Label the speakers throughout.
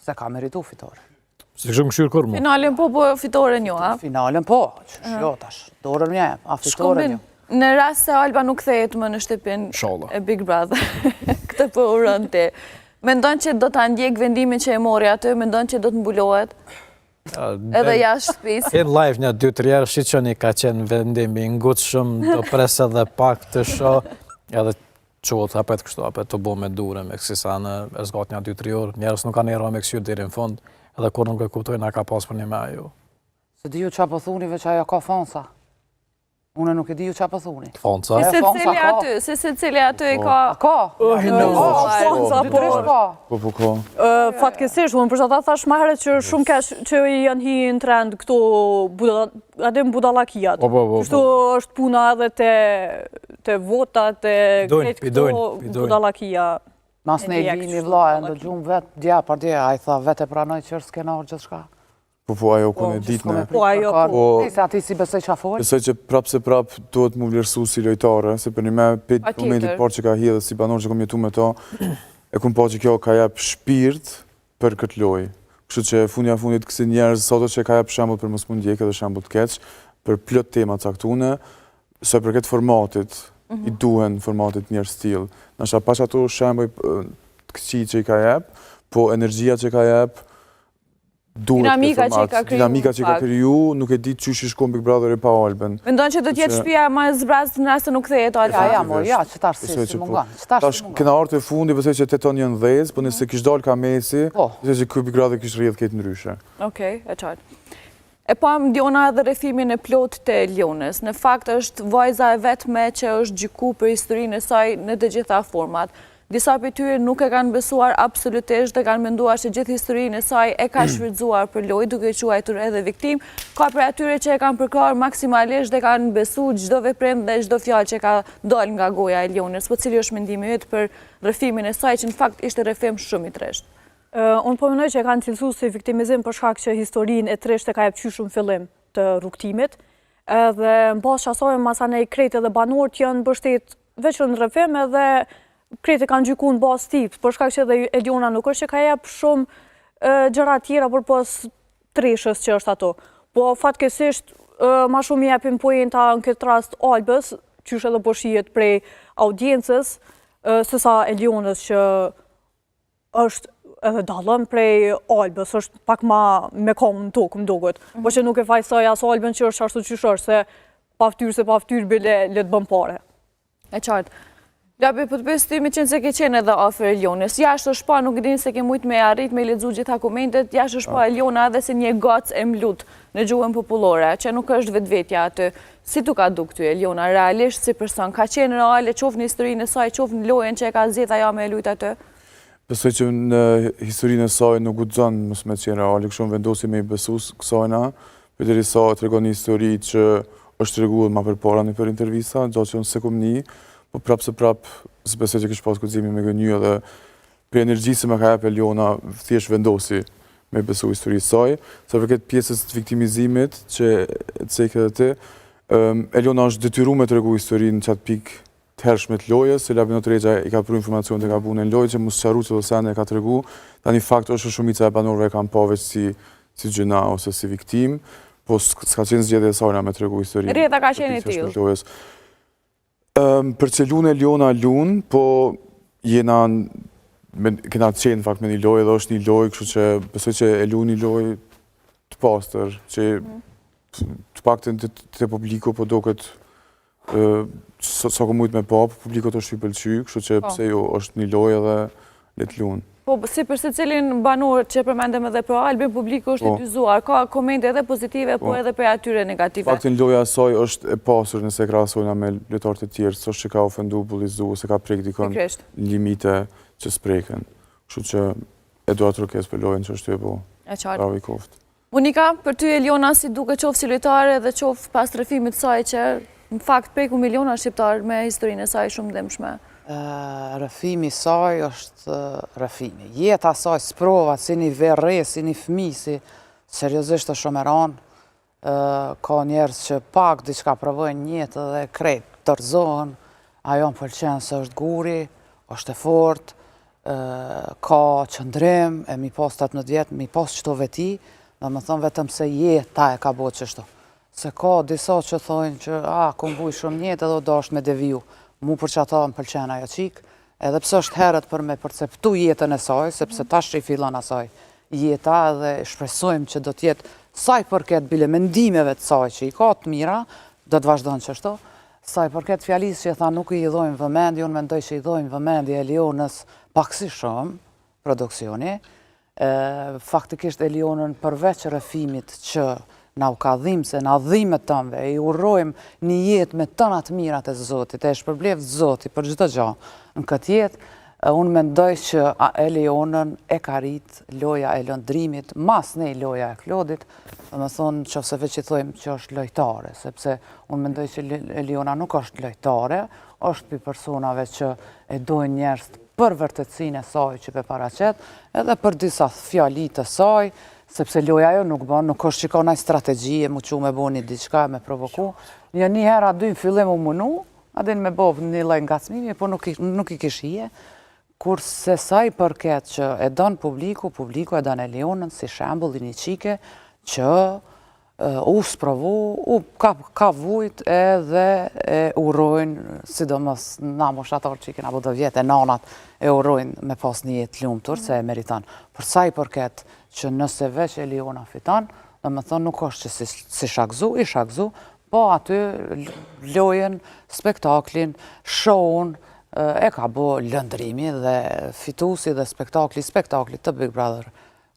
Speaker 1: se ka meritu fitore.
Speaker 2: Se kështë më shyrë kërë mu?
Speaker 3: Finalin po fitore një, a?
Speaker 1: Finalin po, që tash, dorën një, a fitore një.
Speaker 3: Në rast se Alba nuk thejet më në shtëpin e Big Brother, këtë po urën ti, mendon që do të ndjek vendimin që e mori aty, mendon që do të mbulohet? Edhe jashtë shtëpisë?
Speaker 2: Në live një 2-3 herë, shi që një ka qenë vendimi ngutë shumë, do presë edhe pak të sho, edhe qotë apet kështu, apet të bo me dure, me kësisa në zgat një 2-3 orë, njerës nuk ka njerë me kësju diri në fund, edhe kur nuk e kuptojnë, a ka pas për një me aju.
Speaker 1: Se di ju qa po thuni veç ajo ka fonsa. Une nuk e di ju qa po thuni.
Speaker 2: Fonsa?
Speaker 3: Se se cili aty i ka...
Speaker 1: Ka?
Speaker 3: Fonsa,
Speaker 1: po.
Speaker 4: Po.
Speaker 5: Fatkesish, unë përsa ta thash ma herët që shumë kesh që janë hi në trend këto adem budalakijat. Kështu është puna edhe të votat, të kretë këto budalakija.
Speaker 1: Mas ne i bimi vlaje, ndo gjumë vetë, dja par dja, a i tha vetë e pranoj që është skenar gjithë shka.
Speaker 4: Po, ajo kone ditë ne.
Speaker 5: Po, ajo
Speaker 1: po. Se ati si besoj qa folë?
Speaker 4: Besoj që prapë se prapë duhet mu vlerësu si lojtare, se për një me 5 momentit parë që ka hi dhe si banor që kom jetu me to, e kom pa që kjo ka jep shpirt për këtë loj. Kështu që fundit kësi njerëz, soto që ka jep shembol për mos mund djekë edhe shembol të keq, për plot tema caktune, se për këtë formatit, i duhen formatit njerë stil. Nasha pas ato shembol të këqi që i ka jep, po energjia që ka jep,
Speaker 3: dinamika që i ka
Speaker 4: kriju, nuk e di qysh i shkon Big Brother e pa Albën.
Speaker 3: Mendon që do t'jetë shtëpia ma zbrazë në rrasë nuk thejet Alba?
Speaker 1: Ja, që tash si mungan.
Speaker 4: Tash këna orë të fundi, pësej që teton janë dhez, po nëse kish dal ka Mesi, pësej që Big Brother kish rrjedh këtë ndryshe.
Speaker 3: Okej, e qartë. E pam Diona edhe rrethimin e plot të Elionës. Në fakt është vajza e vetme që është gjyku për historinë e saj në të gjitha format. Disa për tyre nuk e kanë besuar absolutisht dhe kanë menduar që gjithë historinë e saj e ka shfrytzuar për lojë, duke quajtur edhe viktim. Ka për atyre që e kanë përkrahur maksimalisht dhe kanë besu çdo veprim dhe çdo fjalë që ka dalë nga goja e Elionës. Po cili është mendimi yt për rrethimin e saj që në fakt ishte rrethim shumë i tresht?
Speaker 5: Unë po mendoj që e kanë cilësuar si viktimizim për shkak që historinë e tresht e ka jep qysh në fillim të rrugtimit. Edhe mbas asaj masanej kretë dhe banorët janë mbështet veç në rrethim edhe kretë kanë gjyku në bas tip, për shkak që edhe Eliona nuk është që ka jep shumë gjëra tjera për pas treshës që është ato. Po fatkesisht ma shumë jepim pojenta në këtë rast Albës, qysh edhe po shihet prej audiencës, sesa Elionës që është edhe dalëm prej Albës, është pak ma me kom në tokë, më dogot. Po që nuk e fajsoj as Albën që është ashtu qysh është, se paftyrë bile le të bëm pare.
Speaker 3: E qartë. Labi, për të bësë ty me qenë se ke qenë edhe afer Elionës. Jashtë është pa, nuk dinë se ke mujtë me arrit, me ledzu gjitha komentet, jashtë është pa Eliona edhe se një gacë e mlut në gjuhën populore, që nuk është vetvetja aty. Si tu ka duk ty Eliona, realisht si person, ka qenë reale, qofë në historinë e saj, qofë në lojen që e ka zeta ja me lujt aty?
Speaker 4: Besoj që në historinë e saj nuk guxon mos me qenë reale, kështu vendosi me i besus kësajna, për të risa të regon një histori që është reguar ma përpara në për intervista, gjatë që unë se kom një, po prapë se prapë, së besoj që kështë pas këzimi me gënyu edhe për energjisë me ka jep Eliona, thjesht vendosi me besu historisë saj, sa për këtë pjesës të viktimizimit që të sejke dhe ti, Eliona është detyru me të regu historinë në qatë pikë të hershme të lojës, se Labinot Regja i ka pru informacion të ka bu në lojë, që musë qaru që do sene e ka të regu, ta një fakt është shumica e banorëve e kam pa veç si gjëna ose si viktim, po s'ka qenë zgjedhje e sajna me të regu historinë.
Speaker 3: Rjeta ka qenë i tillë.
Speaker 4: Për që lunë e Eliona lunë, po kena qenë fakt me një lojë edhe është një lojë, kështu që besoj që e lunë një lojë të pastër, që të paktën të publiko, po do këtë sa ko mujtë me pa, po publiko të është i pëlqy, kështu që pse jo është një lojë edhe le të lunë.
Speaker 3: Po, si për se cilin banor që përmendem edhe për Albin, publiku është i dyzuar, ka komente edhe pozitive, po edhe për atyre negative.
Speaker 4: Faktin loja asaj është e pasur nëse e krahasojna me lojtarët e tjerë, s'është që ka ofendu, bullizu, se ka prek dikon limite që s'preken. Kështu që e do atë rëkes për lojën që është e bo. Bravo i koftë.
Speaker 3: Monika, për ty Eliona si duke qofë si lojtare dhe qofë pas rrëfimit saj që në fakt preku miliona shqiptarë me historinë e saj shumë dëmshme.
Speaker 1: Rëfimi saj është rëfimi. Jeta saj sprova si një verre, si një fmi, si seriosisht është shumë e ranë. Ka njerës që pak diçka provojnë jetë dhe krejt tërzohen. Ajo më pëlqenë se është guri, është e fort, ka qëndrim, e mi pas 18 vjetë, mi pas qëto veti, dhe më thonë vetëm se jeta e ka bo qështu. Se ka disa që thojnë që, kom vuj shumë njetë edhe do është me deviju. Mu për që ata më pëlqen ajo qik, edhe pse është herët për me perceptu jetën e saj, sepse tash i fillon asaj jeta dhe shpresojmë që do t'jetë saj përket bile mendimeve të saj që i ka të mira, do të vazhdojnë qështu. Saj përket fjalisë që tha nuk i idhojmë vëmendje, unë mendoj që i idhojmë vëmendje Elionës paksi shumë produksioni. Faktikisht Elionën përveç rrëfimit që na u ka dhimë, se na dhimet tëmve, i urojmë një jetë me tënat mirat e Zotit, e shpërblevë Zotit për gjithë gjë në këtë jetë, unë mendoj që Elionën e ka rritë loja e lëndrimit, mas ne loja e Klodit, dhe më thonë që se veç i thojmë që është lojtare, sepse unë mendoj që Eliona nuk është lojtare, është për personave që e dojnë njerëz për vërtetësinë e saj që pe paraqet, edhe për disa fjalit të saj, sepse loja jo nuk bën, nuk është që ka nëjë strategjie, mu që me bo një diçka, me provoku. Një herë a dy në fillim u mënu, adin me bo një lloj ngacmimi, po nuk i kishije, kurse sa i përket që e donë publiku e donë Elionën si shembull i një qike që u sprovu, ka vujt edhe e urojnë, sidomos na moshator që i kena bëdo vjetë, e nanat e urojnë me pas një jetë lumtur, se e meritan. Për sa i përket që nëse veç Eliona fitan, dhe me thonë nuk është që si shakzu, i shakzu, po aty lojen, spektaklin, shown, e ka bo lëndrimi dhe fitusi dhe spektakli të Big Brother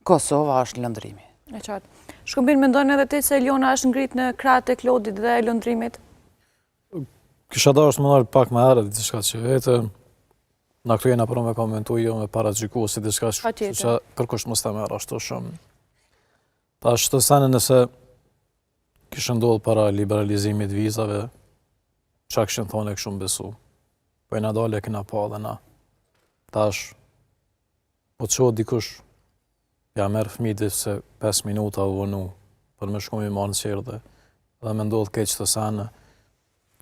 Speaker 1: Kosova është lëndrimi.
Speaker 3: E qartë. Shkëmbin, mendojnë edhe ti se Eliona është ngrit në kratë e Klodit dhe lëndrimit?
Speaker 2: Kisha da është më nërë pak me herët, diçka që vetë, na këtu jena për me komentu jo me para gjyku, si diçka që kërkush mos të merë ashtu shumë. Ta është të sene nëse kishë ndodhë para liberalizimit vizave, qa këshën thonë e këshumë besu. Po e na dole e kina pa dhe na. Ta është, po të qohë dikush, ja merë fmiti se 5 minuta u vënu, për me shku mi marë në qërë dhe me ndodhë keq të sene,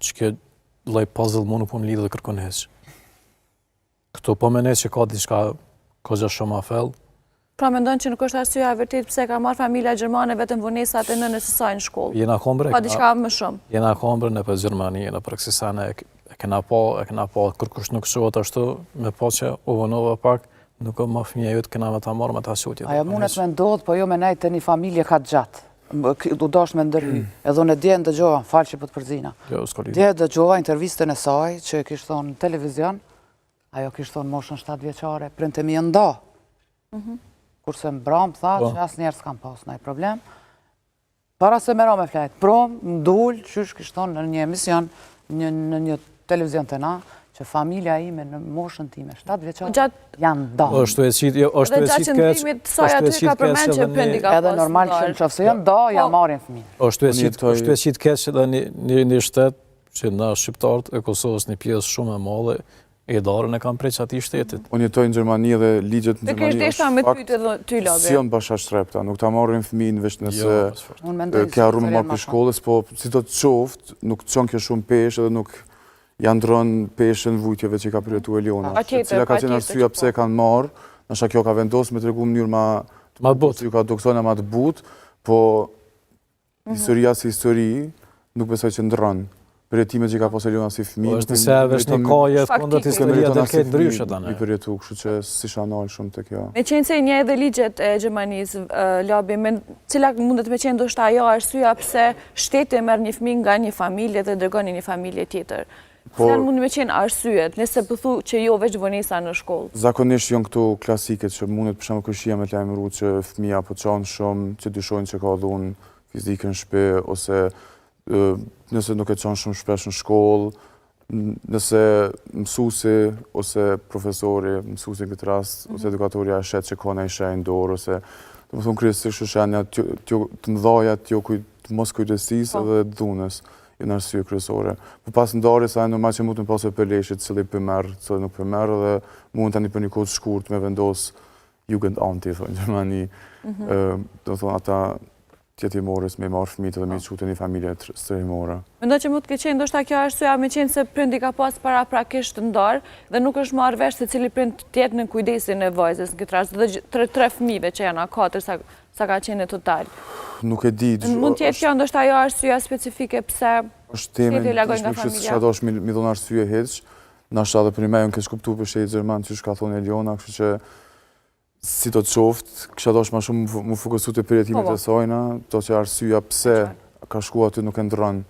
Speaker 2: që kjo loj puzzle mu nuk po më lidhë dhe kërkon heqë. Këto po me ne që ka diçka kogja shumë a fell.
Speaker 3: Pra mendojnë që nuk është arsyeja e vërtet pse ka marrë familja gjermane vetëm vonesat e nënës së saj në shkollë.
Speaker 2: Jena kombre.
Speaker 3: Ka diçka më shumë.
Speaker 2: Jena kombre në për Gjermani, në për kësisane e kena pa, kërkush nuk shohet ashtu, me pa që u vënova pak, nuk o më fëmija jutë kena me ta marrë me ta qutje.
Speaker 1: Ajo mundet me ndodhë, po jo me nejtë të një familje ka gjatë. U dash me ndërhy. Edhe unë dje ndëgjova, falë që po të përzina. Dje dëgjova intervistën e saj që kishtë thonë në televizion, ajo kishtë thonë moshën 7 vjeqare, printe mi nda. Kurse më bram, tha që asë njerë s'kam pas nëjë problem. Para se mera me flajtë, prom, mdull, qysh kishtë thonë në një emision, në një televizion të na, që familja ime në moshën time 7 vjeqare janë nda.
Speaker 2: Është e qitë keq.
Speaker 3: Dhe gjatë qëndrimit saj aty ka përmen që pendi ka pas.
Speaker 1: Edhe normal që në qëfëse janë nda, ja marrin fëmijë.
Speaker 2: Është e qitë keq që dhe një shtetë që na shqiptarët e Kosovës një pjesë shumë e madhe e darën e kam prej që ati shtetit.
Speaker 4: Unë jetoj në Gjermani dhe ligjet në Gjermani
Speaker 3: është
Speaker 4: si janë basha shtrepta, nuk ta marrin fëmijën veç nëse ke arru me marrë për shkollës, po si do të qoftë, nuk të qonë kjo shumë peshë dhe nuk janë dronë peshën vujtjeve që ka përjetu Eliona. Cila ka qenë arsyeja pse kanë marrë, nësha kjo ka vendosë me të regu mënyrë ma butë, ju ka doksona ma të butë, po historia si histori nuk besoj që ndronë. Përjetimet që ka posë Eliona si fëmijë.
Speaker 2: Po është nëse vesh në kaje, kundët historia dhe këtë ndryshë të në.
Speaker 4: I përjetu, kështu që si shanalë shumë të kjo.
Speaker 3: Me qenë se një edhe ligjet e Gjermanisë, Labi, cila mundet me qenë do shta ajo arsyeja pse shteti merr një fëmijë nga një familje dhe dërgon një familje tjetër. Cilat mund me qenë arsyet, nëse pëthu që jo veç vonesa në shkollë?
Speaker 4: Zakonisht janë këto klasiket që mundet për shembull kërshia me të lajmëruar që fëmia po çon shumë, që dyshojnë që ka dhunë fizike në shtëpi ose nëse nuk e çon shumë shpesh në shkollë, nëse mësuesi ose profesori, mësuesi në këtë rast, ose edukatorja e shet që ka ndonjë shenjë dorë ose domethënë kryesisht shenja të mëdha të mos kujdesisë dhe dhunës. Në arsye kryesore. Po pas ndarjes ai normal që mund të pasë peleshit, cili përmerr, cili nuk përmerr dhe mund tani për një kohë të shkurt me vendos Jugendamt, thonë në Gjermani. Do thonë ata tjetimores me marrë fëmijët edhe me qute një familje strehimore.
Speaker 3: Mendoj që mund të ketë qenë ndoshta kjo arsyeja me qenë se prindi ka pas para prakisht të ndarë dhe nuk është marrë vesh se cili prind tjetë në kujdesin e vajzës në këtë rast, dhe tre fëmijëve që janë 4 sa ka qenë në total.
Speaker 4: Nuk e di.
Speaker 3: Mund të jetë kjo ndoshta ajo arsyeja specifike pse
Speaker 4: është temë
Speaker 3: si lagoj nga
Speaker 4: që
Speaker 3: familja.
Speaker 4: s'ka dosh mi dhon arsye heq. Nashta edhe për me unë kesh kuptuar për shejt Gjerman që ka thonë Eliona, kështu që si do të qoftë, kisha dosh më shumë mu fokusu të përjetimet e sajna, do që arsyeja pse ka shku aty nuk e ndron.